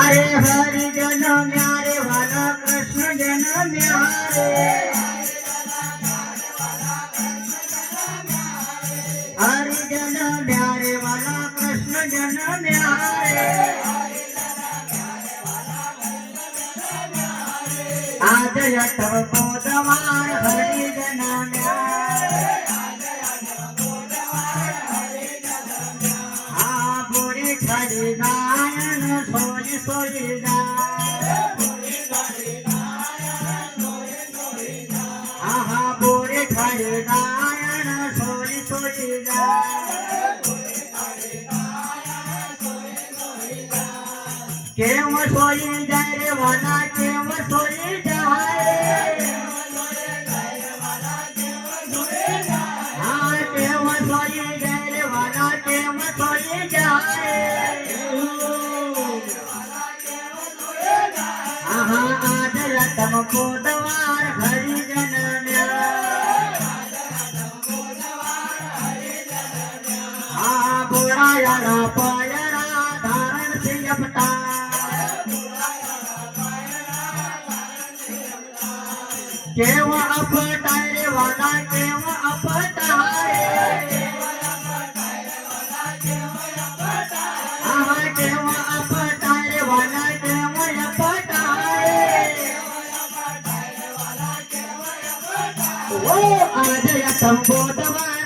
अरे हरि जन म्यारे वाला कृष्ण जन म्यारे हरि जन म्यारे वाला कृष्ण जन म्यारे आज यठव बोधवार हरि जन म्यारे आ बुरी खड़ी गायन सोई सोई आहा बुरी खड़ी गायन सोई सोई केव सोई जाय रे वाला केव सोई जाय हाँ केव सोई जाय रे वाला केव सोई जाय आहा आज रतम बोधवार हरि जन हाँ बुरा यारा पायरा धारण सिंह अपटा केव अपटाय रे वाला केव अपटाय आहा केव अपटाय रे वाला केव अपटाय ओ आज यठव बोधवार